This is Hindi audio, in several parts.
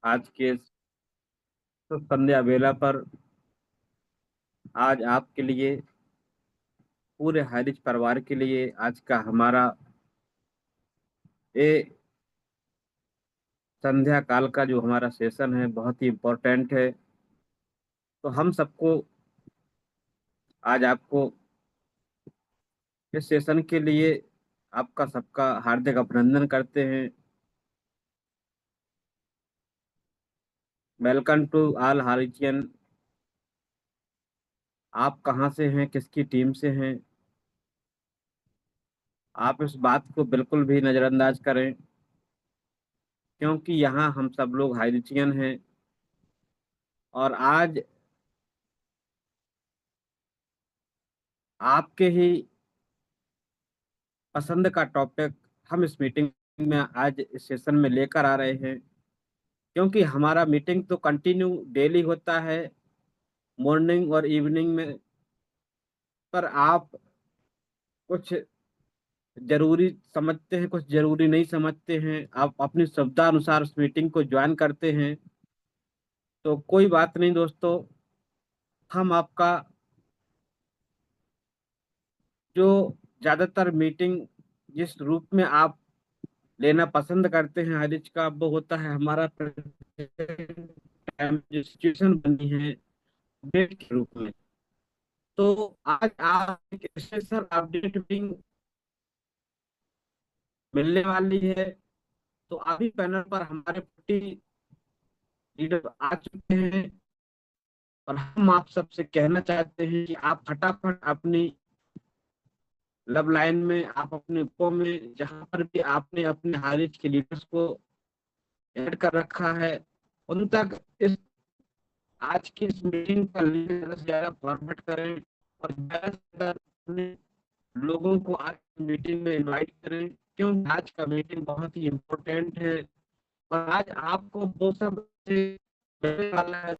आज के संध्या बेला पर आज आपके लिए, पूरे हारिज परिवार के लिए आज का हमारा ये संध्या काल का जो हमारा सेशन है बहुत ही इम्पोर्टेंट है। तो हम सबको आज आपको इस सेशन के लिए आपका सबका हार्दिक अभिनंदन करते हैं। Welcome to all Horizon. आप कहाँ से हैं, किसकी टीम से हैं? आप इस बात को बिल्कुल भी नज़रअंदाज करें, क्योंकि यहाँ हम सब लोग हाइरिचियन हैं। और आज आपके ही पसंद का टॉपिक हम इस मीटिंग में आज इस सेशन में लेकर आ रहे हैं, क्योंकि हमारा मीटिंग तो कंटिन्यू डेली होता है, मॉर्निंग और इवनिंग में। पर आप कुछ जरूरी समझते हैं, कुछ जरूरी नहीं समझते हैं, आप अपनी सुविधा अनुसार उस मीटिंग को ज्वाइन करते हैं। तो कोई बात नहीं दोस्तों, हम आपका जो ज्यादातर मीटिंग जिस रूप में आप लेना पसंद करते हैं हरीज का, वो होता है हमारा टाइम जो सिचुएशन बनी है अपडेट के रूप में। तो आज आप एक स्पेशल अपडेट मीटिंग मिलने वाली है। तो अभी पैनल पर हमारे 40 लीडर आ चुके हैं, और हम आप सबसे कहना चाहते हैं कि आप फटाफट अपनी लव लाइन में, आप अपने ग्रुपों में जहां पर भी आपने अपने हारिज के लीडर्स को ऐड कर रखा है, उन तक इस आज की इस मीटिंग का लिंक ज्यादा से ज्यादा फॉरवर्ड करें, और ज्यादा से ज्यादा अपने लोगों को आज की मीटिंग में इनवाइट करें, क्योंकि आज का मीटिंग बहुत ही इम्पोर्टेंट है। और आज आपको वो सब मिलने वाला है।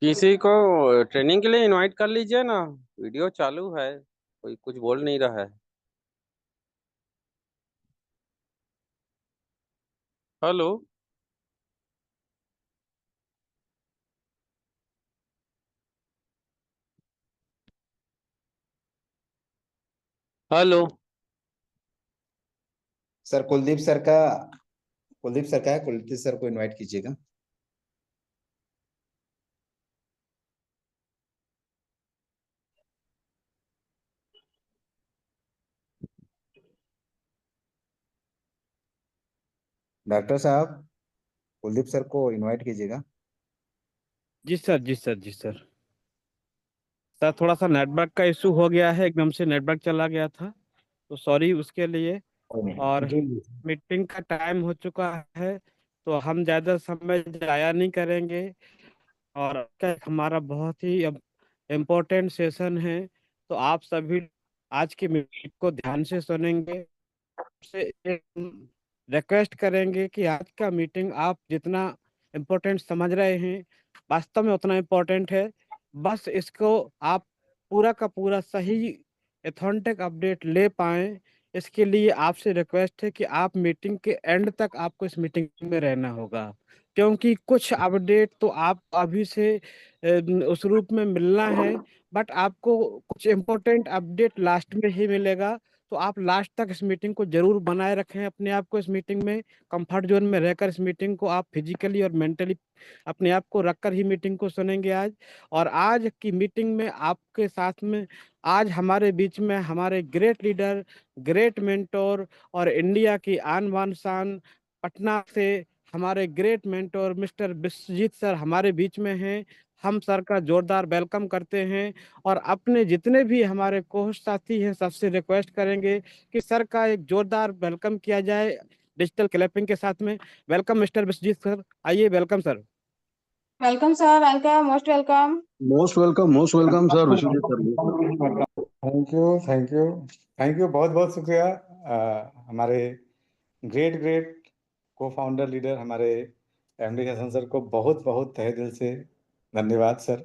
किसी को ट्रेनिंग के लिए इनवाइट कर लीजिए ना। वीडियो चालू है, कोई कुछ बोल नहीं रहा है। Hello. Hello. Sir Kuldeep sir का है, कुलदीप सर को इनवाइट कीजिएगा। डॉक्टर साहब, कुलदीप सर को इनवाइट कीजिएगा। जी सर, जी सर, जी सर। सर थोड़ा सा नेटवर्क का इशू हो गया है, एकदम से नेटवर्क चला गया था, तो सॉरी उसके लिए। कोई नहीं और जी। मीटिंग का टाइम हो चुका है, तो हम ज़्यादा समय जाया नहीं करेंगे। और का हमारा बहुत ही इम्पोर्टेंट सेशन है, तो आप सभी आज की मीटिंग को ध्यान से सुनेंगे। से एक रिक्वेस्ट करेंगे कि आज का मीटिंग आप जितना इम्पोर्टेंट समझ रहे हैं, वास्तव में उतना इम्पोर्टेंट है। बस इसको आप पूरा का पूरा सही ऑथेंटिक अपडेट ले पाएं, इसके लिए आपसे रिक्वेस्ट है कि आप मीटिंग के एंड तक आपको इस मीटिंग में रहना होगा, क्योंकि कुछ अपडेट तो आप अभी से उस रूप में मिलना है, बट आपको कुछ इम्पोर्टेंट अपडेट लास्ट में ही मिलेगा। तो आप लास्ट तक इस मीटिंग को जरूर बनाए रखें अपने आप को इस मीटिंग में, कंफर्ट जोन में रहकर इस मीटिंग को आप फिजिकली और मेंटली अपने आप को रखकर ही मीटिंग को सुनेंगे आज। और आज की मीटिंग में आपके साथ में आज हमारे बीच में हमारे ग्रेट लीडर, ग्रेट मेंटोर और इंडिया की आन बान शान पटना से हमारे great mentor mister Vishwajeet sir हमारे बीच में हैं। हम सर का जोरदार वेलकम करते हैं और अपने जितने भी हमारे कोहोस्ट साथी हैं सबसे रिक्वेस्ट करेंगे कि सर का एक जोरदार वेलकम किया जाए डिजिटल क्लैपिंग के साथ में। वेलकम मिस्टर विश्वजीत सर, आइए, welcome sir. Welcome sir, welcome, most welcome. Most welcome sir, Vishwajeet sir. Thank you, thank you, thank you, बहुत बहुत शुक्रिया। हमारे ग्रेट ग्रेट को फाउंडर लीडर हमारे एमडी हसन सर को बहुत बहुत तहे दिल से धन्यवाद सर।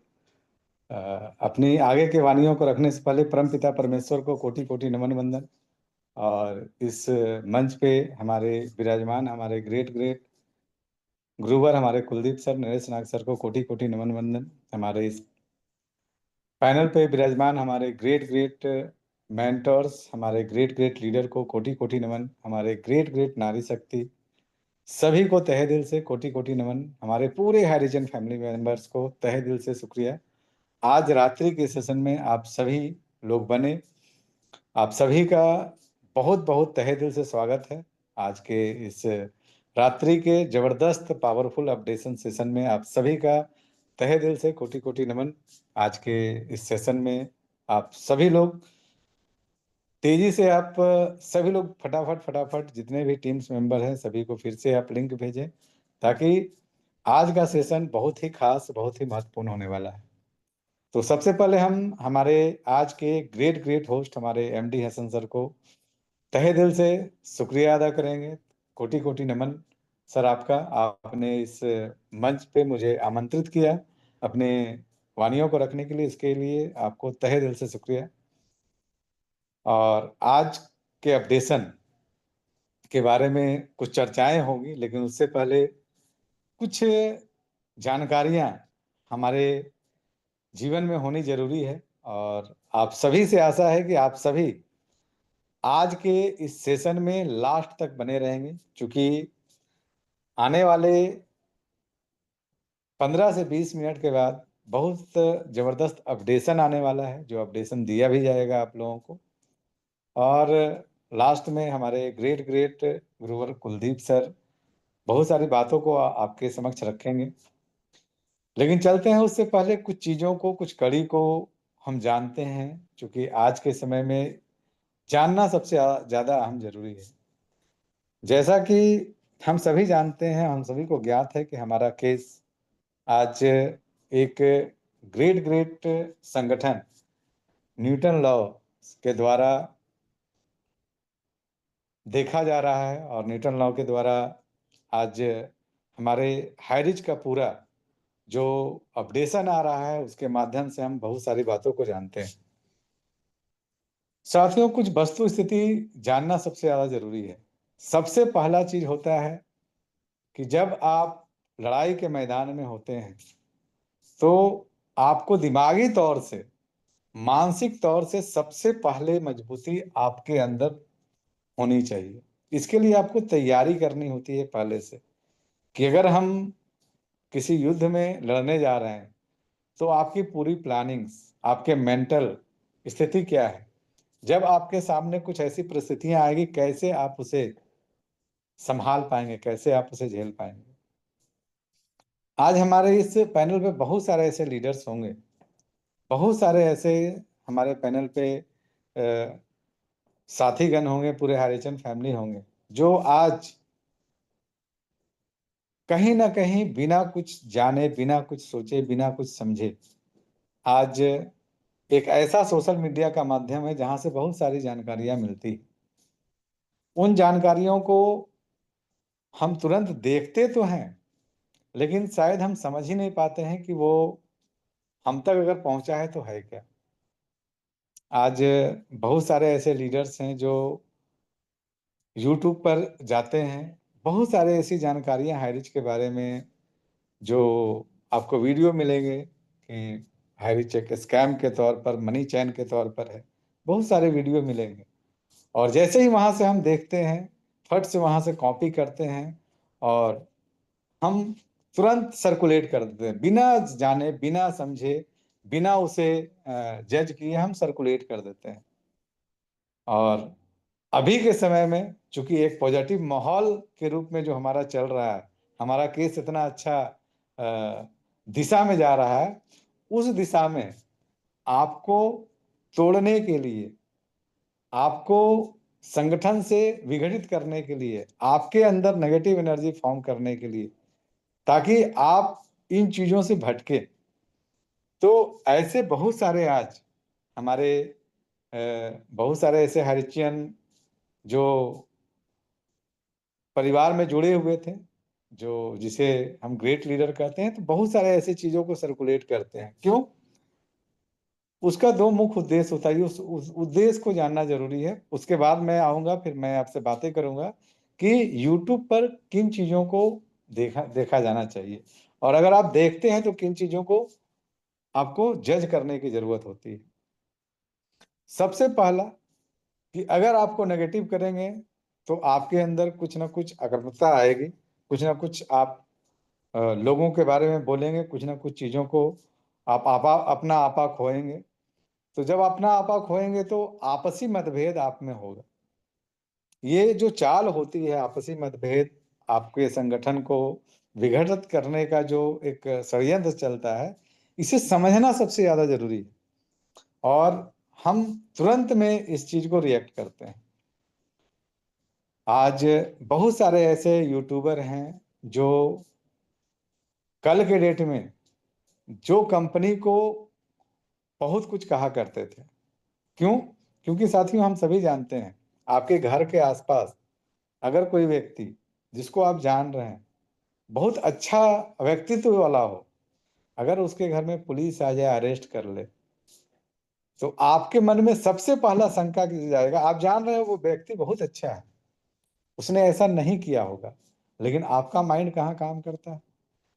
अपनी आगे के वाणियों को रखने से पहले परम पिता परमेश्वर को कोटि कोटि नमन वंदन। और इस मंच पे हमारे विराजमान हमारे ग्रेट ग्रेट गुरुवर हमारे कुलदीप सर, नरेश नाग सर को कोटि कोटि नमन वंदन। हमारे इस पैनल पे विराजमान हमारे ग्रेट ग्रेट मेंटर्स, हमारे ग्रेट ग्रेट लीडर को कोटि कोटि नमन। हमारे ग्रेट ग्रेट नारी शक्ति सभी को तहे दिल से कोटि कोटि नमन। हमारे पूरे हरिजन फैमिली मेंबर्स को तहे दिल से शुक्रिया। आज रात्रि के सेशन में आप सभी लोग बने, आप सभी का बहुत बहुत तहे दिल से स्वागत है। आज के इस रात्रि के जबरदस्त पावरफुल अपडेशन सेशन में आप सभी का तहे दिल से कोटि कोटि नमन। आज के इस सेशन में आप सभी लोग तेजी से आप सभी लोग फटाफट फटाफट जितने भी टीम्स मेंबर हैं सभी को फिर से आप लिंक भेजें, ताकि आज का सेशन बहुत ही खास, बहुत ही महत्वपूर्ण होने वाला है। तो सबसे पहले हम हमारे आज के ग्रेट ग्रेट होस्ट हमारे एमडी हसन सर को तहे दिल से शुक्रिया अदा करेंगे। कोटि कोटि नमन सर आपका, आपने इस मंच पे मुझे आमंत्रित किया अपने वाणियों को रखने के लिए, इसके लिए आपको तहे दिल से शुक्रिया। और आज के अपडेशन के बारे में कुछ चर्चाएं होंगी, लेकिन उससे पहले कुछ जानकारियां हमारे जीवन में होनी जरूरी है। और आप सभी से आशा है कि आप सभी आज के इस सेशन में लास्ट तक बने रहेंगे, क्योंकि आने वाले 15 से 20 मिनट के बाद बहुत जबरदस्त अपडेशन आने वाला है, जो अपडेशन दिया भी जाएगा आप लोगों को। और लास्ट में हमारे ग्रेट ग्रेट गुरुवर कुलदीप सर बहुत सारी बातों को आपके समक्ष रखेंगे। लेकिन चलते हैं उससे पहले कुछ चीज़ों को, कुछ कड़ी को हम जानते हैं, क्योंकि आज के समय में जानना सबसे ज़्यादा अहम जरूरी है। जैसा कि हम सभी जानते हैं, हम सभी को ज्ञात है कि हमारा केस आज एक ग्रेट ग्रेट संगठन न्यूटन लॉ के द्वारा देखा जा रहा है। और न्यूटन लॉ के द्वारा आज हमारे हाईरिच का पूरा जो अपडेशन आ रहा है, उसके माध्यम से हम बहुत सारी बातों को जानते हैं। साथियों, कुछ वस्तु स्थिति जानना सबसे ज्यादा जरूरी है। सबसे पहला चीज होता है कि जब आप लड़ाई के मैदान में होते हैं तो आपको दिमागी तौर से, मानसिक तौर से सबसे पहले मजबूती आपके अंदर होनी चाहिए। इसके लिए आपको तैयारी करनी होती है पहले से, कि अगर हम किसी युद्ध में लड़ने जा रहे हैं तो आपकी पूरी प्लानिंग्स, आपके मेंटल स्थिति क्या है, जब आपके सामने कुछ ऐसी परिस्थितियां आएगी कैसे आप उसे संभाल पाएंगे, कैसे आप उसे झेल पाएंगे। आज हमारे इस पैनल पे बहुत सारे ऐसे लीडर्स होंगे, बहुत सारे ऐसे हमारे पैनल पे साथीगण होंगे, पूरे हरिजन फैमिली होंगे, जो आज कहीं ना कहीं बिना कुछ जाने, बिना कुछ सोचे, बिना कुछ समझे, आज एक ऐसा सोशल मीडिया का माध्यम है जहां से बहुत सारी जानकारियां मिलती। उन जानकारियों को हम तुरंत देखते तो हैं, लेकिन शायद हम समझ ही नहीं पाते हैं कि वो हम तक अगर पहुंचा है तो है क्या। आज बहुत सारे ऐसे लीडर्स हैं जो यूट्यूब पर जाते हैं, बहुत सारे ऐसी जानकारियां हाईरिच के बारे में जो आपको वीडियो मिलेंगे कि हाईरिच एक स्कैम के तौर पर, मनी चैन के तौर पर है, बहुत सारे वीडियो मिलेंगे। और जैसे ही वहां से हम देखते हैं, फट से वहां से कॉपी करते हैं और हम तुरंत सर्कुलेट कर देते हैं, बिना जाने, बिना समझे, बिना उसे जज किए हम सर्कुलेट कर देते हैं। और अभी के समय में चूंकि एक पॉजिटिव माहौल के रूप में जो हमारा चल रहा है, हमारा केस इतना अच्छा दिशा में जा रहा है, उस दिशा में आपको तोड़ने के लिए, आपको संगठन से विघटित करने के लिए, आपके अंदर नेगेटिव एनर्जी फॉर्म करने के लिए, ताकि आप इन चीजों से भटके। तो ऐसे बहुत सारे आज हमारे बहुत सारे ऐसे हरिचियन जो परिवार में जुड़े हुए थे, जो जिसे हम ग्रेट लीडर कहते हैं, तो बहुत सारे ऐसे चीजों को सर्कुलेट करते हैं। क्यों? उसका दो मुख्य उद्देश्य होता है, उस उद्देश्य को जानना जरूरी है। उसके बाद मैं आऊंगा, फिर मैं आपसे बातें करूंगा कि यूट्यूब पर किन चीजों को देखा जाना चाहिए, और अगर आप देखते हैं तो किन चीजों को आपको जज करने की जरूरत होती है। सबसे पहला कि अगर आपको नेगेटिव करेंगे तो आपके अंदर कुछ ना कुछ आक्रामकता आएगी, कुछ ना कुछ आप लोगों के बारे में बोलेंगे, कुछ ना कुछ चीजों को आप अपना आपा खोएंगे। तो जब अपना आपा खोएंगे तो आपसी मतभेद आप में होगा। ये जो चाल होती है, आपसी मतभेद, आपके संगठन को विघटित करने का जो एक षड्यंत्र चलता है, इसे समझना सबसे ज्यादा जरूरी है। और हम तुरंत में इस चीज को रिएक्ट करते हैं। आज बहुत सारे ऐसे यूट्यूबर हैं जो कल के डेट में जो कंपनी को बहुत कुछ कहा करते थे। क्यों? क्योंकि साथियों, हम सभी जानते हैं, आपके घर के आसपास अगर कोई व्यक्ति जिसको आप जान रहे हैं, बहुत अच्छा व्यक्तित्व वाला हो, अगर उसके घर में पुलिस आ जाए, अरेस्ट कर ले, तो आपके मन में सबसे पहला शंका की जाएगा, आप जान रहे हो वो व्यक्ति बहुत अच्छा है, उसने ऐसा नहीं किया होगा, लेकिन आपका माइंड कहाँ काम करता है?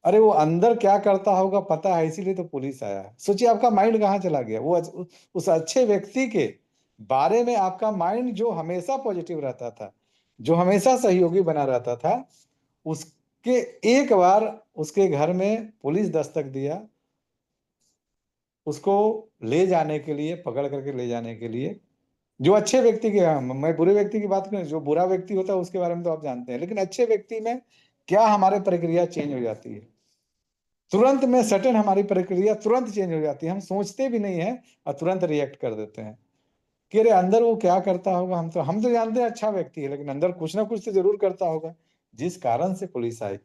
अरे वो अंदर क्या करता होगा पता है, इसीलिए तो पुलिस आया है। सोचिए आपका माइंड कहाँ चला गया। वो उस अच्छे व्यक्ति के बारे में आपका माइंड, जो हमेशा पॉजिटिव रहता था, जो हमेशा सहयोगी बना रहता था, उसके एक बार उसके घर में पुलिस दस्तक दिया, उसको ले जाने के लिए, पकड़ करके ले जाने के लिए, जो अच्छे व्यक्ति के, मैं बुरे व्यक्ति की बात करूं, जो बुरा व्यक्ति होता है उसके बारे में तो आप जानते हैं, लेकिन अच्छे व्यक्ति में क्या हमारे प्रक्रिया चेंज हो जाती है, तुरंत में सटन हमारी प्रक्रिया तुरंत चेंज हो जाती है। हम सोचते भी नहीं है और तुरंत रिएक्ट कर देते हैं कि अरे अंदर वो क्या करता होगा। हम तो जानते हैं अच्छा व्यक्ति है, लेकिन अंदर कुछ ना कुछ तो जरूर करता होगा, जिस कारण से पुलिस आई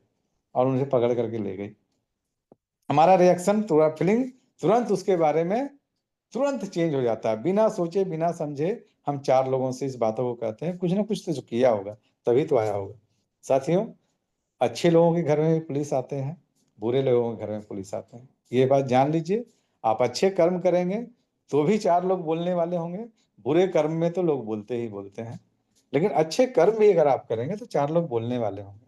और उन्हें पकड़ करके ले गई। हमारा रिएक्शन, फीलिंग तुरंत उसके बारे में तुरंत चेंज हो जाता है, बिना सोचे बिना समझे। हम चार लोगों से इस बातों को कहते हैं, कुछ ना कुछ तो जो किया होगा तभी तो आया होगा। साथियों, अच्छे लोगों के घर में भी पुलिस आते हैं, बुरे लोगों के घर में पुलिस आते हैं, ये बात जान लीजिए। आप अच्छे कर्म करेंगे तो भी चार लोग बोलने वाले होंगे, बुरे कर्म में तो लोग बोलते ही बोलते हैं, लेकिन अच्छे कर्म भी अगर आप करेंगे तो चार लोग बोलने वाले होंगे।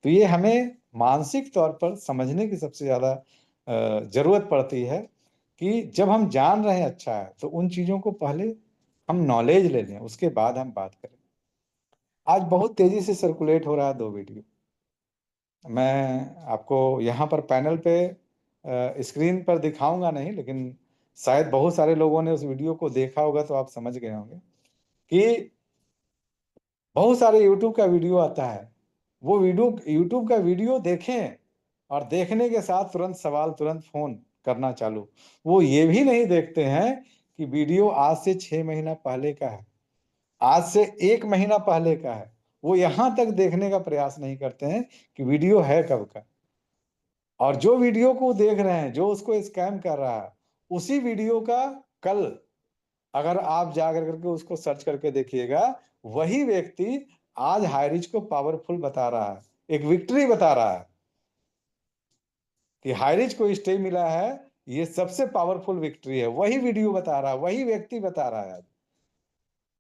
तो ये हमें मानसिक तौर पर समझने की सबसे ज्यादा जरूरत पड़ती है कि जब हम जान रहे हैं अच्छा है तो उन चीजों को पहले हम नॉलेज ले लें, उसके बाद हम बात करें। आज बहुत तेजी से सर्कुलेट हो रहा है दो वीडियो, मैं आपको यहाँ पर पैनल पे स्क्रीन पर दिखाऊंगा नहीं, लेकिन शायद बहुत सारे लोगों ने उस वीडियो को देखा होगा तो आप समझ गए होंगे कि बहुत सारे यूट्यूब का वीडियो आता है, वो वीडियो यूट्यूब का वीडियो देखें और देखने के साथ तुरंत सवाल, तुरंत फोन करना चालू। वो ये भी नहीं देखते हैं कि वीडियो आज से 6 महीना पहले का है, आज से 1 महीना पहले का है। वो यहां तक देखने का प्रयास नहीं करते हैं कि वीडियो है कब का। और जो वीडियो को देख रहे हैं, जो उसको स्कैम कर रहा है, उसी वीडियो का कल अगर आप जाकर करके उसको सर्च करके देखिएगा, वही व्यक्ति आज हाईरिच को पावरफुल बता रहा है, एक विक्ट्री बता रहा है कि हाईरिच को स्टे मिला है, ये सबसे पावरफुल विक्ट्री है। वही वीडियो बता रहा है, वही व्यक्ति बता रहा है।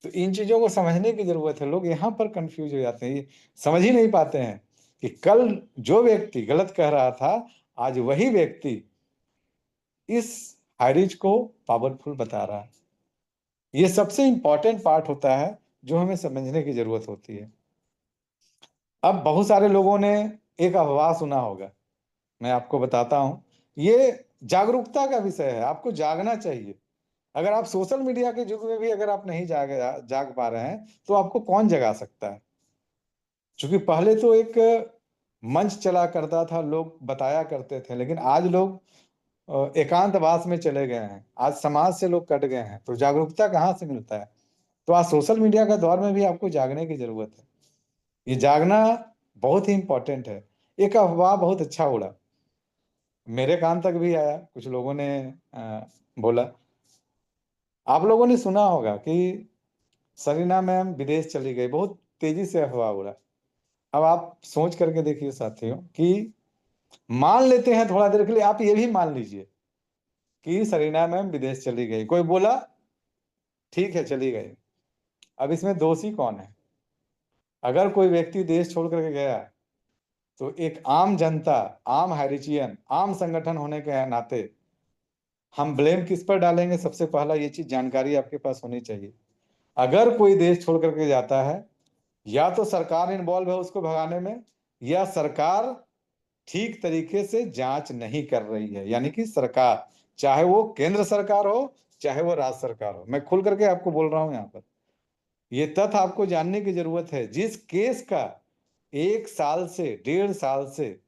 तो इन चीजों को समझने की जरूरत है। लोग यहाँ पर कंफ्यूज हो जाते हैं, ये समझ ही नहीं पाते हैं कि कल जो व्यक्ति गलत कह रहा था, आज वही व्यक्ति इस हाइरिज को पावरफुल बता रहा है। ये सबसे इंपॉर्टेंट पार्ट होता है जो हमें समझने की जरूरत होती है। अब बहुत सारे लोगों ने एक अफवाह सुना होगा, मैं आपको बताता हूं। ये जागरूकता का विषय है, आपको जागना चाहिए। अगर आप सोशल मीडिया के युग में भी अगर आप नहीं जाग पा रहे हैं, तो आपको कौन जगा सकता है? क्योंकि पहले तो एक मंच चला करता था, लोग बताया करते थे, लेकिन आज लोग एकांतवास में चले गए हैं। आज समाज से लोग कट गए हैं, तो जागरूकता कहाँ से मिलता है? तो आज सोशल मीडिया का दौर में भी आपको जागने की जरूरत है। ये जागना बहुत ही इंपॉर्टेंट है। एक अफवाह बहुत अच्छा उड़ा, मेरे कान तक भी आया, कुछ लोगों ने बोला। आप लोगों ने सुना होगा कि सरीना मैम विदेश चली गई, बहुत तेजी से अफवाह उड़ा। अब आप सोच करके देखिए साथियों, कि मान लेते हैं थोड़ा देर के लिए, आप ये भी मान लीजिए कि सरीना मैम विदेश चली गई, कोई बोला ठीक है चली गई। अब इसमें दोषी कौन है? अगर कोई व्यक्ति देश छोड़ करके गया, तो एक आम जनता, आम हाइरिचियन, आम संगठन होने के नाते हम ब्लेम किस पर डालेंगे? सबसे पहला ये चीज जानकारी आपके पास होनी चाहिए। अगर कोई देश छोड़ करके जाता है, या तो सरकार इन्वॉल्व है उसको भगाने में, या सरकार ठीक तरीके से जांच नहीं कर रही है। यानी कि सरकार, चाहे वो केंद्र सरकार हो, चाहे वो राज्य सरकार हो, मैं खुल करके आपको बोल रहा हूं यहाँ पर, ये तथ्य आपको जानने की जरूरत है। जिस केस का 1 साल से 1.5 साल से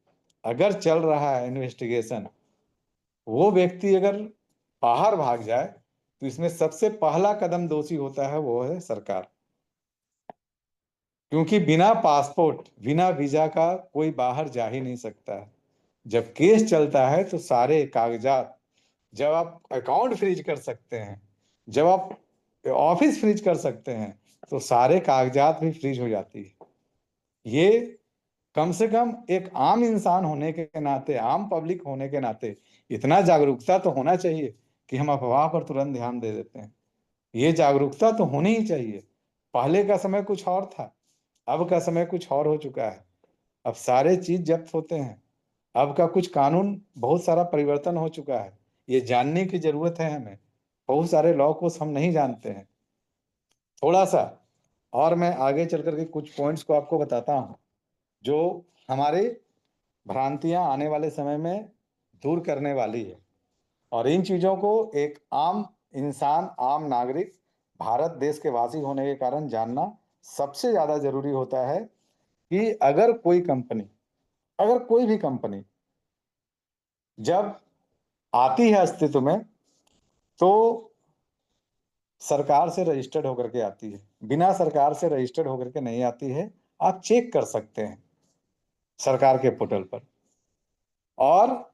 अगर चल रहा है इन्वेस्टिगेशन, वो व्यक्ति अगर बाहर भाग जाए, तो इसमें सबसे पहला कदम दोषी होता है, वो है सरकार। क्योंकि बिना पासपोर्ट, बिना वीजा का कोई बाहर जा ही नहीं सकता है। जब केस चलता है तो सारे कागजात, जब आप अकाउंट फ्रीज कर सकते हैं, जब आप ऑफिस फ्रीज कर सकते हैं, तो सारे कागजात भी फ्रीज हो जाती है। ये कम से कम एक आम इंसान होने के नाते, आम पब्लिक होने के नाते इतना जागरूकता तो होना चाहिए कि हम अफवाह पर तुरंत ध्यान दे देते हैं। ये जागरूकता तो होनी ही चाहिए। पहले का समय कुछ और था, अब का समय कुछ और हो चुका है। अब सारे चीज जब्त होते हैं, अब का कुछ कानून बहुत सारा परिवर्तन हो चुका है। ये जानने की जरूरत है हमें। बहुत सारे लॉ को हम नहीं जानते हैं। थोड़ा सा और मैं आगे चल करके कुछ पॉइंट्स को आपको बताता हूँ, जो हमारे भ्रांतियां आने वाले समय में दूर करने वाली है। और इन चीजों को एक आम इंसान, आम नागरिक, भारत देश के वासी होने के कारण जानना सबसे ज्यादा जरूरी होता है। कि अगर कोई कंपनी, अगर कोई भी कंपनी जब आती है अस्तित्व में, तो सरकार से रजिस्टर्ड होकर के आती है। बिना सरकार से रजिस्टर्ड होकर के नहीं आती है। आप चेक कर सकते हैं सरकार के पोर्टल पर। और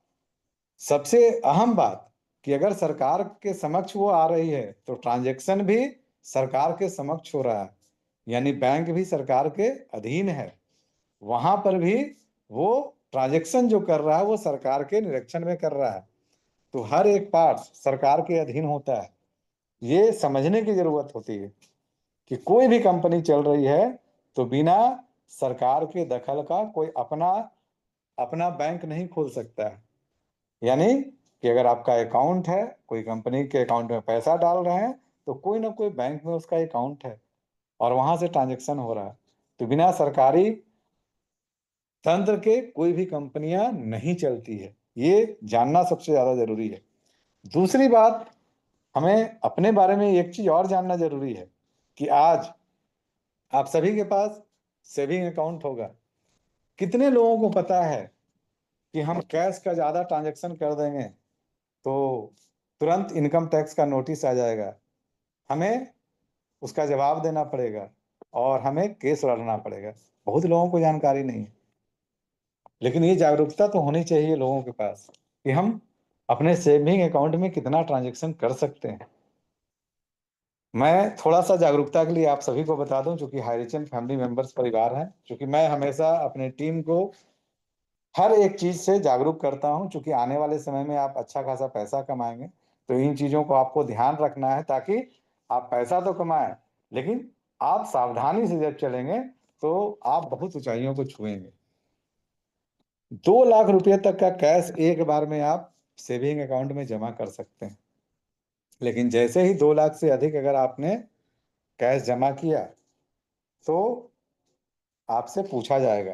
सबसे अहम बात, कि अगर सरकार के समक्ष वो आ रही है, तो ट्रांजैक्शन भी सरकार के समक्ष हो रहा है। यानी बैंक भी सरकार के अधीन है, वहां पर भी वो ट्रांजैक्शन जो कर रहा है, वो सरकार के निरीक्षण में कर रहा है। तो हर एक पार्ट सरकार के अधीन होता है। ये समझने की जरूरत होती है कि कोई भी कंपनी चल रही है, तो बिना सरकार के दखल का कोई अपना अपना बैंक नहीं खोल सकता है। यानी कि अगर आपका अकाउंट है, कोई कंपनी के अकाउंट में पैसा डाल रहे हैं, तो कोई ना कोई बैंक में उसका अकाउंट है और वहां से ट्रांजैक्शन हो रहा है। तो बिना सरकारी तंत्र के कोई भी कंपनियां नहीं चलती है। ये जानना सबसे ज्यादा जरूरी है। दूसरी बात, हमें अपने बारे में एक चीज और जानना जरूरी है, कि आज आप सभी के पास सेविंग अकाउंट होगा। कितने लोगों को पता है कि हम कैश का ज्यादा ट्रांजैक्शन कर देंगे तो तुरंत इनकम टैक्स का नोटिस आ जाएगा, हमें उसका जवाब देना पड़ेगा और हमें केस लड़ना पड़ेगा। बहुत लोगों को जानकारी नहीं है। लेकिन ये जागरूकता तो होनी चाहिए लोगों के पास, कि हम अपने सेविंग अकाउंट में कितना ट्रांजैक्शन कर सकते हैं। मैं थोड़ा सा जागरूकता के लिए आप सभी को बता दूं, चूंकि हाइरिचन फैमिली मेंबर्स परिवार हैं, क्योंकि मैं हमेशा अपने टीम को हर एक चीज से जागरूक करता हूं, क्योंकि आने वाले समय में आप अच्छा खासा पैसा कमाएंगे। तो इन चीजों को आपको ध्यान रखना है, ताकि आप पैसा तो कमाएं, लेकिन आप सावधानी से जब चलेंगे तो आप बहुत ऊंचाइयों को छुएंगे। 2 लाख रुपए तक का कैश एक बार में आप सेविंग अकाउंट में जमा कर सकते हैं, लेकिन जैसे ही 2 लाख से अधिक अगर आपने कैश जमा किया तो आपसे पूछा जाएगा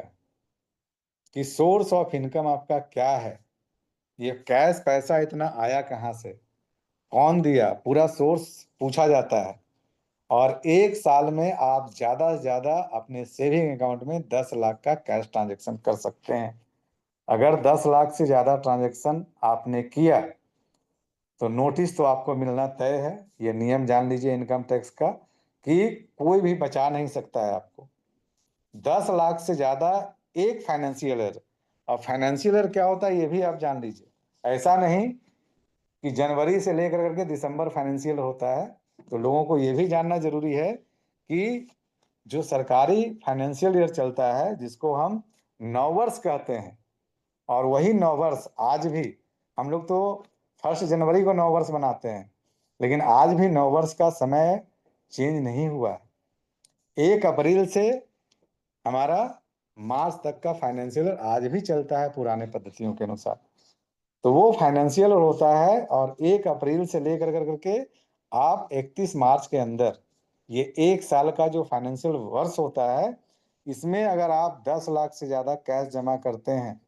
कि सोर्स ऑफ इनकम आपका क्या है, ये कैश पैसा इतना आया कहाँ से, कौन दिया, पूरा सोर्स पूछा जाता है। और 1 साल में आप ज्यादा से ज्यादा अपने सेविंग अकाउंट में 10 लाख का कैश ट्रांजेक्शन कर सकते हैं। अगर 10 लाख से ज्यादा ट्रांजेक्शन आपने किया तो नोटिस तो आपको मिलना तय है। ये नियम जान लीजिए इनकम टैक्स का, कि कोई भी बचा नहीं सकता है आपको। 10 लाख से ज्यादा एक फाइनेंशियल ईयर। अब फाइनेंशियल ईयर क्या होता है ये भी आप जान लीजिए। ऐसा नहीं कि जनवरी से लेकर करके दिसंबर फाइनेंशियल होता है। तो लोगों को ये भी जानना जरूरी है कि जो सरकारी फाइनेंशियल ईयर चलता है, जिसको हम नववर्ष कहते हैं, और वही नववर्ष आज भी हम लोग तो 1 जनवरी को नववर्ष मनाते हैं, लेकिन आज भी नववर्ष का समय चेंज नहीं हुआ है। 1 अप्रैल से हमारा मार्च तक का फाइनेंशियल ईयर आज भी चलता है पुराने पद्धतियों के अनुसार। तो वो फाइनेंशियल होता है, और 1 अप्रैल से लेकर करके आप 31 मार्च के अंदर, ये 1 साल का जो फाइनेंशियल वर्ष होता है, इसमें अगर आप 10 लाख से ज्यादा कैश जमा करते हैं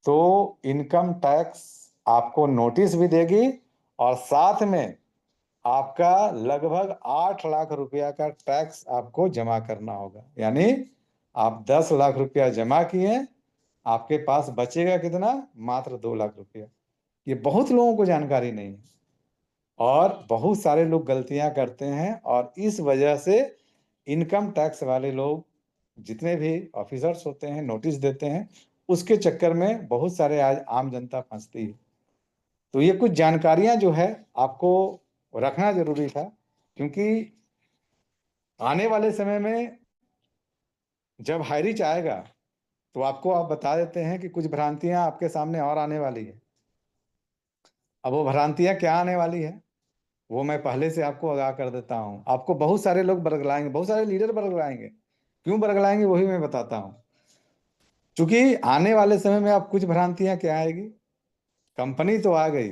तो इनकम टैक्स आपको नोटिस भी देगी, और साथ में आपका लगभग 8 लाख रुपया का टैक्स आपको जमा करना होगा। यानी आप 10 लाख रुपया जमा किए, आपके पास बचेगा कितना, मात्र 2 लाख रुपया। ये बहुत लोगों को जानकारी नहीं है, और बहुत सारे लोग गलतियां करते हैं, और इस वजह से इनकम टैक्स वाले लोग जितने भी ऑफिसर्स होते हैं नोटिस देते हैं, उसके चक्कर में बहुत सारे आज आम जनता फंसती है। तो ये कुछ जानकारियां जो है आपको रखना जरूरी था, क्योंकि आने वाले समय में जब हाईरिच आएगा तो आपको आप बता देते हैं कि कुछ भ्रांतियां आपके सामने और आने वाली है। अब वो भ्रांतियां क्या आने वाली है वो मैं पहले से आपको आगाह कर देता हूं। आपको बहुत सारे लोग बरगलाएंगे, बहुत सारे लीडर बरगलाएंगे। क्यों बरगलाएंगे वही मैं बताता हूं। क्योंकि आने वाले समय में आप कुछ भ्रांतियां क्या आएगी, कंपनी तो आ गई,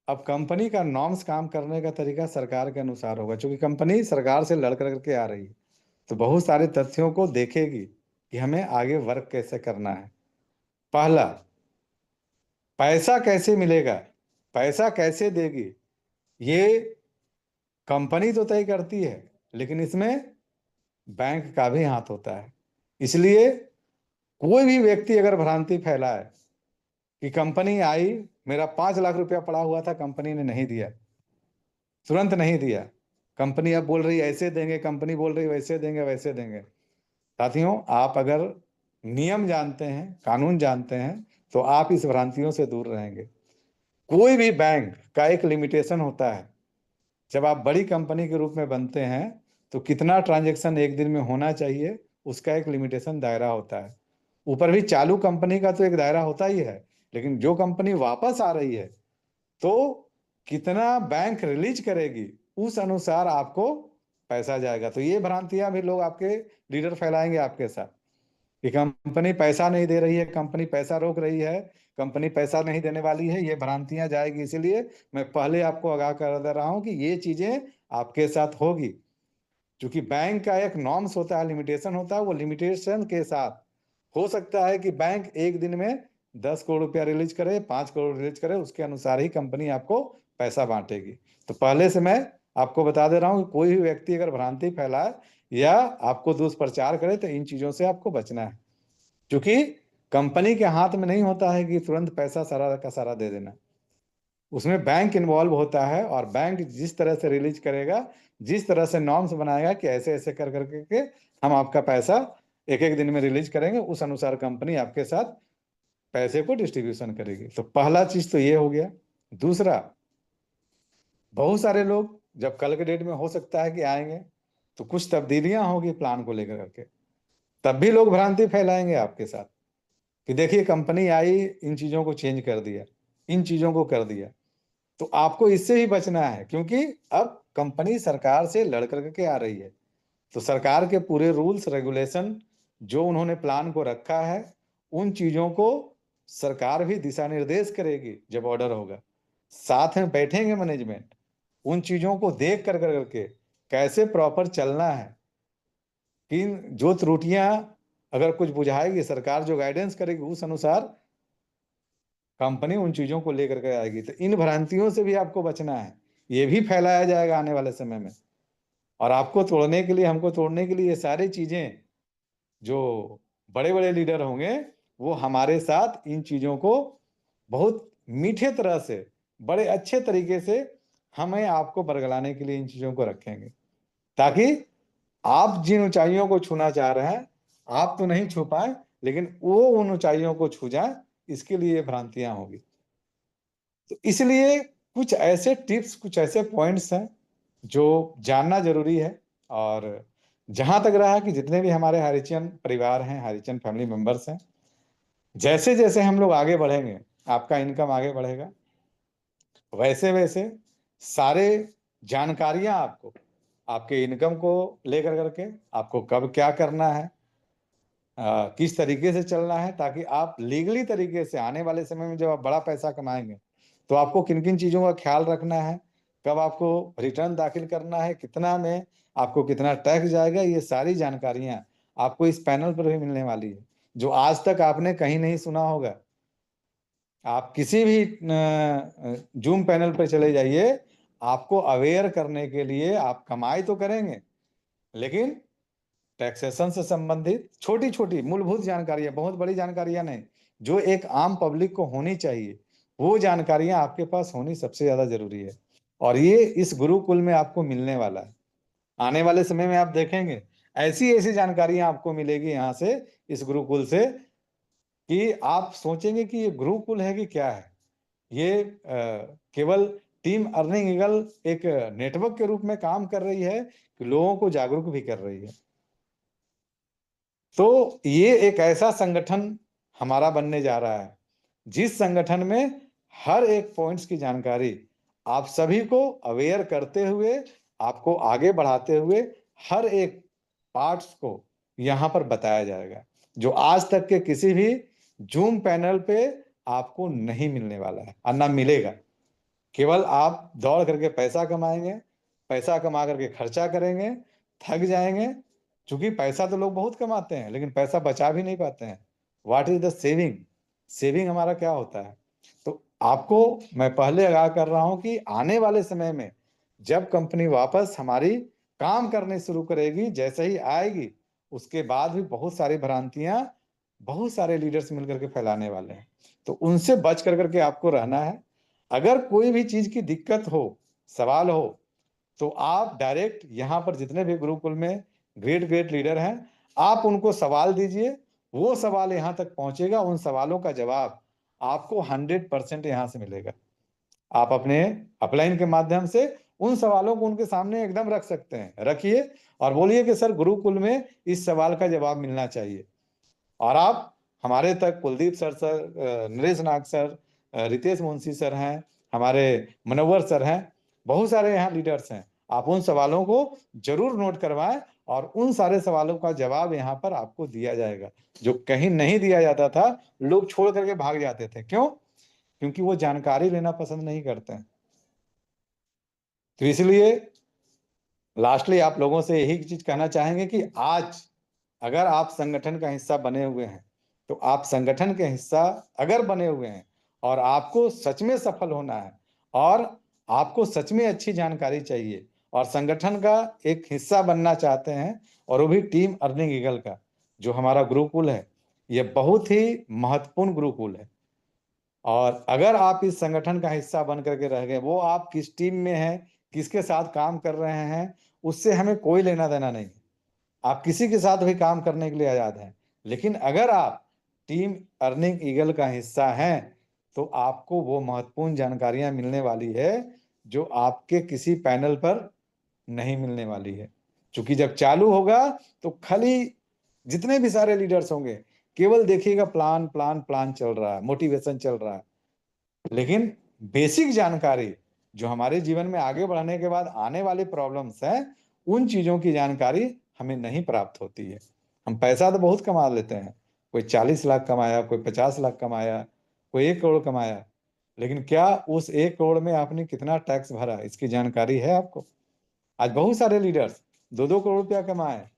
अब कंपनी का नॉर्म्स काम करने का तरीका सरकार के अनुसार होगा, क्योंकि कंपनी सरकार से लड़ करके आ रही है। तो बहुत सारे तथ्यों को देखेगी कि हमें आगे वर्क कैसे करना है। पहला, पैसा कैसे मिलेगा, पैसा कैसे देगी, ये कंपनी तो तय करती है, लेकिन इसमें बैंक का भी हाथ होता है। इसलिए कोई भी व्यक्ति अगर भ्रांति फैलाए कि कंपनी आई, मेरा 5 लाख रुपया पड़ा हुआ था, कंपनी ने नहीं दिया, तुरंत नहीं दिया, कंपनी अब बोल रही ऐसे देंगे, कंपनी बोल रही वैसे देंगे वैसे देंगे। साथियों, आप अगर नियम जानते हैं, कानून जानते हैं, तो आप इस भ्रांतियों से दूर रहेंगे। कोई भी बैंक का एक लिमिटेशन होता है। जब आप बड़ी कंपनी के रूप में बनते हैं तो कितना ट्रांजैक्शन एक दिन में होना चाहिए, उसका एक लिमिटेशन दायरा होता है। ऊपर भी चालू कंपनी का तो एक दायरा होता ही है, लेकिन जो कंपनी वापस आ रही है तो कितना बैंक रिलीज करेगी, उस अनुसार आपको पैसा जाएगा। तो ये भ्रांतियां भी लोग आपके लीडर फैलाएंगे आपके साथ कि कंपनी पैसा नहीं दे रही है, कंपनी पैसा रोक रही है, कंपनी पैसा नहीं देने वाली है, ये भ्रांतियां जाएगी। इसीलिए मैं पहले आपको आगाह कर दे रहा हूं कि ये चीजें आपके साथ होगी। क्योंकि बैंक का एक नॉर्म्स होता है, लिमिटेशन होता है, वो लिमिटेशन के साथ हो सकता है कि बैंक एक दिन में 10 करोड़ रुपया रिलीज करे, 5 करोड़ रिलीज करे, उसके अनुसार ही कंपनी आपको पैसा बांटेगी। तो पहले से मैं आपको बता दे रहा हूँ कि कोई भी व्यक्ति अगर भ्रांति फैलाए या आपको दुष्प्रचार करे तो इन चीजों से आपको बचना है। क्योंकि कंपनी के हाथ में नहीं होता है कि तुरंत पैसा सारा का सारा दे देना, उसमें बैंक इन्वॉल्व होता है, और बैंक जिस तरह से रिलीज करेगा, जिस तरह से नॉर्म्स बनाएगा कि ऐसे ऐसे कर करके के हम आपका पैसा एक एक दिन में रिलीज करेंगे, उस अनुसार कंपनी आपके साथ पैसे को डिस्ट्रीब्यूशन करेगी। तो पहला चीज तो ये हो गया। दूसरा, बहुत सारे लोग जब कल के डेट में हो सकता है कि आएंगे तो कुछ तब्दीलियां होगी प्लान को लेकर करके। तब भी लोग भ्रांति फैलाएंगे आपके साथ कि देखिए कंपनी आई, इन चीजों को चेंज कर दिया, इन चीजों को कर दिया। तो आपको इससे ही बचना है, क्योंकि अब कंपनी सरकार से लड़ करके आ रही है। तो सरकार के पूरे रूल्स रेगुलेशन जो उन्होंने प्लान को रखा है, उन चीजों को सरकार भी दिशा निर्देश करेगी जब ऑर्डर होगा। साथ में बैठेंगे मैनेजमेंट, उन चीजों को देख कर करके कैसे प्रॉपर चलना है, किन जो त्रुटियां अगर कुछ बुझाएगी सरकार, जो गाइडेंस करेगी उस अनुसार कंपनी उन चीजों को लेकर के आएगी। तो इन भ्रांतियों से भी आपको बचना है, ये भी फैलाया जाएगा आने वाले समय में। और आपको तोड़ने के लिए, हमको तोड़ने के लिए ये सारी चीजें, जो बड़े बड़े लीडर होंगे वो हमारे साथ इन चीजों को बहुत मीठे तरह से, बड़े अच्छे तरीके से हमें आपको बरगलाने के लिए इन चीजों को रखेंगे, ताकि आप जिन ऊंचाइयों को छूना चाह रहे हैं आप तो नहीं छू पाए, लेकिन वो उन ऊंचाइयों को छू जाए, इसके लिए भ्रांतियां होगी। तो इसलिए कुछ ऐसे टिप्स, कुछ ऐसे पॉइंट्स हैं जो जानना जरूरी है। और जहां तक रहा कि जितने भी हमारे हरिजन परिवार हैं, हरिजन फैमिली मेंबर्स हैं, जैसे जैसे हम लोग आगे बढ़ेंगे, आपका इनकम आगे बढ़ेगा, वैसे वैसे सारे जानकारियां आपको, आपके इनकम को लेकर करके, आपको कब क्या करना है, किस तरीके से चलना है, ताकि आप लीगली तरीके से आने वाले समय में जब आप बड़ा पैसा कमाएंगे तो आपको किन किन चीजों का ख्याल रखना है, कब आपको रिटर्न दाखिल करना है, कितना में आपको कितना टैक्स जाएगा, ये सारी जानकारियां आपको इस पैनल पर भी मिलने वाली है, जो आज तक आपने कहीं नहीं सुना होगा। आप किसी भी जूम पैनल पर चले जाइए, आपको अवेयर करने के लिए, आप कमाई तो करेंगे लेकिन टैक्सेशन से संबंधित छोटी छोटी मूलभूत जानकारियां, बहुत बड़ी जानकारियां नहीं, जो एक आम पब्लिक को होनी चाहिए, वो जानकारियां आपके पास होनी सबसे ज्यादा जरूरी है। और ये इस गुरुकुल में आपको मिलने वाला है। आने वाले समय में आप देखेंगे ऐसी ऐसी जानकारियां आपको मिलेगी यहाँ से, इस गुरुकुल से, कि आप सोचेंगे कि ये गुरुकुल है कि क्या है। ये केवल टीम अर्निंग ईगल एक नेटवर्क के रूप में काम कर रही है कि लोगों को जागरूक भी कर रही है। तो ये एक ऐसा संगठन हमारा बनने जा रहा है जिस संगठन में हर एक पॉइंट्स की जानकारी आप सभी को अवेयर करते हुए, आपको आगे बढ़ाते हुए, हर एक पार्ट्स को यहाँ पर बताया जाएगा, जो आज तक के किसी भी जूम पैनल पे आपको नहीं मिलने वाला है और ना मिलेगा। केवल आप दौड़ करके पैसा कमाएंगे, पैसा कमा करके खर्चा करेंगे, थक जाएंगे, क्योंकि पैसा तो लोग बहुत कमाते हैं लेकिन पैसा बचा भी नहीं पाते हैं। What is the saving, saving हमारा क्या होता है। तो आपको मैं पहले आगाह कर रहा हूं कि आने वाले समय में जब कंपनी वापस हमारी काम करने शुरू करेगी, जैसे ही आएगी, उसके बाद भी बहुत सारी भ्रांतियां बहुत सारे लीडर्स मिलकर के फैलाने वाले हैं। तो उनसे बच कर करके आपको रहना है। अगर कोई भी चीज की दिक्कत हो, सवाल हो, तो आप डायरेक्ट यहाँ पर जितने भी गुरुकुल में ग्रेट ग्रेट लीडर हैं, आप उनको सवाल दीजिए, वो सवाल यहाँ तक पहुंचेगा, उन सवालों का जवाब आपको 100% यहाँ से मिलेगा। आप अपने अपलाइन के माध्यम से उन सवालों को उनके सामने एकदम रख सकते हैं, रखिए और बोलिए कि सर गुरुकुल में इस सवाल का जवाब मिलना चाहिए। और आप हमारे तक कुलदीप सर, नरेश नाग सर, रितेश मुंशी सर हैं, हमारे मनोवर सर हैं, बहुत सारे यहाँ लीडर्स हैं, आप उन सवालों को जरूर नोट करवाएं और उन सारे सवालों का जवाब यहाँ पर आपको दिया जाएगा। जो कहीं नहीं दिया जाता था, लोग छोड़ करके भाग जाते थे, क्यों? क्योंकि वो जानकारी लेना पसंद नहीं करते हैं। तो इसलिए लास्टली आप लोगों से यही चीज कहना चाहेंगे कि आज अगर आप संगठन का हिस्सा बने हुए हैं, तो आप संगठन के हिस्सा अगर बने हुए हैं और आपको सच में सफल होना है और आपको सच में अच्छी जानकारी चाहिए और संगठन का एक हिस्सा बनना चाहते हैं, और वो भी टीम अर्निंग ईगल का जो हमारा गुरुकुल है, ये बहुत ही महत्वपूर्ण गुरुकुल है। और अगर आप इस संगठन का हिस्सा बन करके रह गए, वो आप किस टीम में हैं, किसके साथ काम कर रहे हैं, उससे हमें कोई लेना देना नहीं। आप किसी के साथ भी काम करने के लिए आजाद हैं, लेकिन अगर आप टीम अर्निंग ईगल का हिस्सा हैं तो आपको वो महत्वपूर्ण जानकारियां मिलने वाली है जो आपके किसी पैनल पर नहीं मिलने वाली है। क्योंकि जब चालू होगा तो खाली जितने भी सारे लीडर्स होंगे केवल देखिएगा प्लान प्लान प्लान चल रहा है, मोटिवेशन चल रहा है, लेकिन बेसिक जानकारी जो हमारे जीवन में आगे बढ़ने के बाद आने वाले प्रॉब्लम्स हैं, उन चीजों की जानकारी हमें नहीं प्राप्त होती है। हम पैसा तो बहुत कमा लेते हैं, कोई 40 लाख कमाया, कोई 50 लाख कमाया, कोई 1 करोड़ कमाया, लेकिन क्या उस 1 करोड़ में आपने कितना टैक्स भरा इसकी जानकारी है आपको? आज बहुत सारे लीडर्स 2-2 करोड़ रुपया कमाए,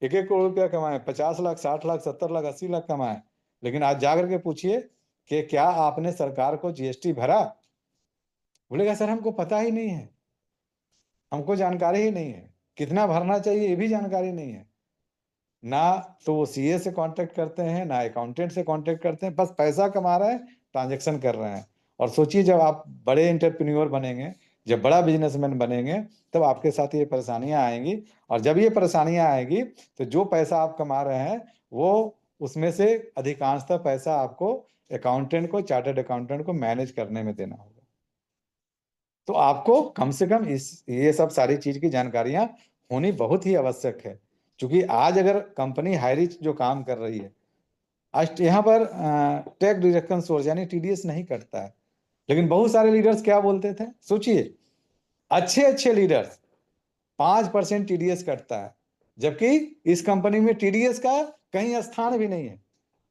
1-1 करोड़ रुपया कमाए, 50 लाख, 60 लाख, 70 लाख, 80 लाख कमाए, लेकिन आज जाकर के पूछिए कि क्या आपने सरकार को जीएसटी भरा? बोलेगा सर हमको पता ही नहीं है, हमको जानकारी ही नहीं है, कितना भरना चाहिए ये भी जानकारी नहीं है। ना तो वो सीए से कांटेक्ट करते हैं, ना अकाउंटेंट से कांटेक्ट करते हैं, बस पैसा कमा रहे हैं, ट्रांजेक्शन कर रहे हैं। और सोचिए जब आप बड़े एंटरप्रेन्योर बनेंगे, जब बड़ा बिजनेसमैन बनेंगे, तब आपके साथ ये परेशानियां आएंगी। और जब ये परेशानियां आएंगी तो जो पैसा आप कमा रहे हैं वो उसमें से अधिकांशतः पैसा आपको अकाउंटेंट को, चार्टर्ड अकाउंटेंट को मैनेज करने में देना होगा। तो आपको कम से कम ये सब सारी चीज की जानकारियां होनी बहुत ही आवश्यक है। क्योंकि आज अगर कंपनी हाईरिच जो काम कर रही है, आज यहाँ पर टैक्स डिडक्शन सोर्स यानी टीडीएस नहीं कटता है, लेकिन बहुत सारे लीडर्स क्या बोलते थे, सोचिए अच्छे अच्छे लीडर्स 5% टीडीएस कटता है, जबकि इस कंपनी में टीडीएस का कहीं स्थान भी नहीं है,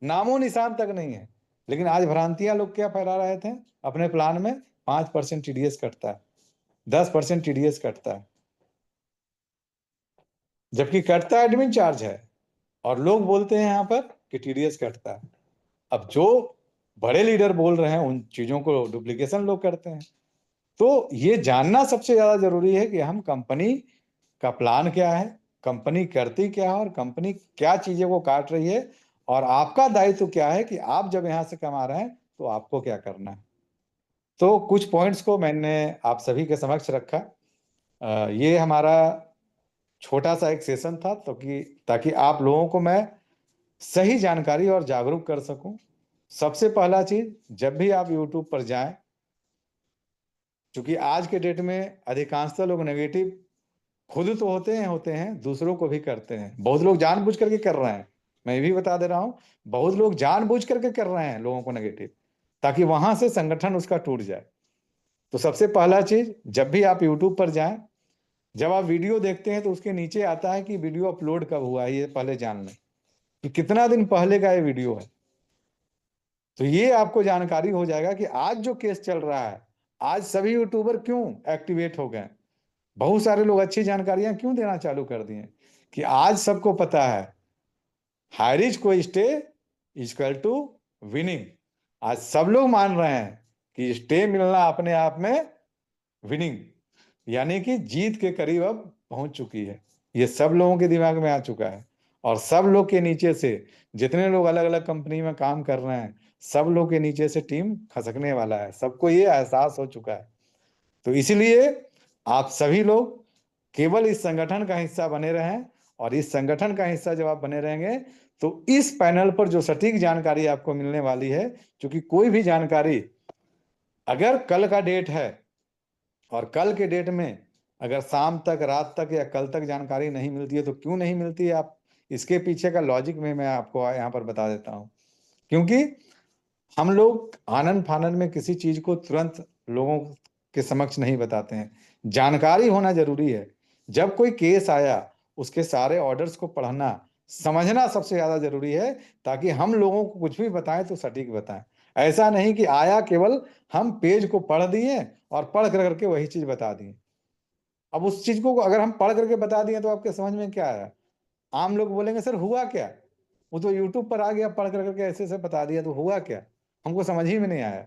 नामो निशान तक नहीं है। लेकिन आज भ्रांतियां लोग क्या फैला रहे थे अपने प्लान में, 5% टीडीएस कटता है, 10% टीडीएस कटता है, जबकि कटता एडमिन चार्ज है, और लोग बोलते हैं यहाँ पर कि टीडीएस कटता है। अब जो बड़े लीडर बोल रहे हैं उन चीजों को डुप्लीकेशन लोग करते हैं। तो ये जानना सबसे ज्यादा जरूरी है कि हम कंपनी का प्लान क्या है, कंपनी करती क्या है, और कंपनी क्या चीजें को काट रही है, और आपका दायित्व क्या है कि आप जब यहां से कमा रहे हैं तो आपको क्या करना है। तो कुछ पॉइंट्स को मैंने आप सभी के समक्ष रखा। ये हमारा छोटा सा एक सेशन था, तो कि ताकि आप लोगों को मैं सही जानकारी और जागरूक कर सकूं। सबसे पहला चीज, जब भी आप YouTube पर जाएं, क्योंकि आज के डेट में अधिकांशतः लोग नेगेटिव खुद तो होते हैं दूसरों को भी करते हैं। बहुत लोग जानबूझ करके कर रहे हैं, मैं भी बता दे रहा हूं, बहुत लोग जानबूझ करके कर रहे हैं लोगों को नेगेटिव, ताकि वहां से संगठन उसका टूट जाए। तो सबसे पहला चीज, जब भी आप YouTube पर जाएं, जब आप वीडियो देखते हैं तो उसके नीचे आता है कि वीडियो अपलोड कब हुआ है, ये पहले जान लें कि कितना दिन पहले का ये वीडियो है। तो ये आपको जानकारी हो जाएगा कि आज जो केस चल रहा है, आज सभी यूट्यूबर क्यों एक्टिवेट हो गए, बहुत सारे लोग अच्छी जानकारियां क्यों देना चालू कर दिए, कि आज सबको पता है हाईरिच को स्टे इक्वल टू विनिंग। आज सब लोग मान रहे हैं कि स्टे मिलना अपने आप में विनिंग, यानी कि जीत के करीब अब पहुंच चुकी है। ये सब लोगों के दिमाग में आ चुका है, और सब लोग के नीचे से जितने लोग अलग अलग कंपनी में काम कर रहे हैं, सब लोग के नीचे से टीम खसकने वाला है, सबको ये एहसास हो चुका है। तो इसलिए आप सभी लोग केवल इस संगठन का हिस्सा बने रहें, और इस संगठन का हिस्सा जब आप बने रहेंगे तो इस पैनल पर जो सटीक जानकारी आपको मिलने वाली है, क्योंकि कोई भी जानकारी अगर कल का डेट है और कल के डेट में अगर शाम तक, रात तक या कल तक जानकारी नहीं मिलती है, तो क्यों नहीं मिलती है, आप इसके पीछे का लॉजिक में मैं आपको यहाँ पर बता देता हूँ। क्योंकि हम लोग आनन फानन में किसी चीज को तुरंत लोगों के समक्ष नहीं बताते हैं, जानकारी होना जरूरी है। जब कोई केस आया उसके सारे ऑर्डर्स को पढ़ना, समझना सबसे ज्यादा जरूरी है, ताकि हम लोगों को कुछ भी बताएं तो सटीक बताएं। ऐसा नहीं कि आया केवल हम पेज को पढ़ दिए और पढ़ कर करके वही चीज बता दिए। अब उस चीज को अगर हम पढ़ करके बता दिए तो आपके समझ में क्या आया? आम लोग बोलेंगे सर हुआ क्या, वो तो यूट्यूब पर आ गया, पढ़ कर करके ऐसे ऐसे बता दिया, तो हुआ क्या, हमको समझ ही में नहीं आया।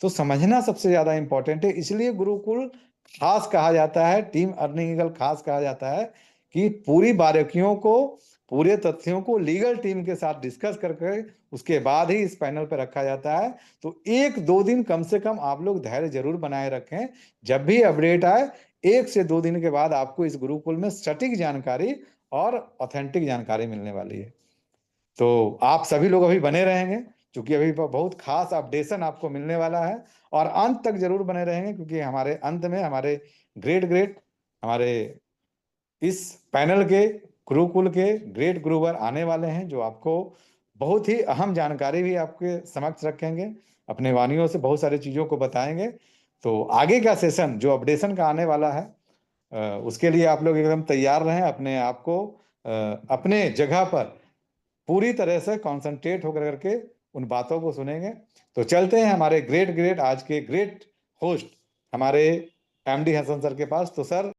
तो समझना सबसे ज्यादा इंपॉर्टेंट है, इसलिए गुरुकुल खास कहा जाता है, टीम अर्निंग ईगल खास कहा जाता है, कि पूरी बारीकियों को, पूरे तथ्यों को लीगल टीम के साथ डिस्कस करके उसके बाद ही इस पैनल पर रखा जाता है। तो 1-2 दिन कम से कम आप लोग धैर्य जरूर बनाए रखें। जब भी अपडेट आए 1 से 2 दिन के बाद आपको इस गुरुकुल में सटीक जानकारी और ऑथेंटिक जानकारी मिलने वाली है। तो आप सभी लोग अभी बने रहेंगे, क्योंकि अभी बहुत खास अपडेशन आपको मिलने वाला है, और अंत तक जरूर बने रहेंगे, क्योंकि हमारे अंत में हमारे ग्रेट ग्रेट हमारे इस पैनल के गुरुकुल के ग्रेट गुरुवर आने वाले हैं, जो आपको बहुत ही अहम जानकारी भी आपके समक्ष रखेंगे, अपने वाणियों से बहुत सारी चीज़ों को बताएंगे। तो आगे का सेशन जो अपडेशन का आने वाला है, उसके लिए आप लोग एकदम तैयार रहें, अपने आप को अपने जगह पर पूरी तरह से कंसंट्रेट होकर करके उन बातों को सुनेंगे। तो चलते हैं हमारे ग्रेट आज के ग्रेट होस्ट हमारे एमडी हसन सर के पास। तो सर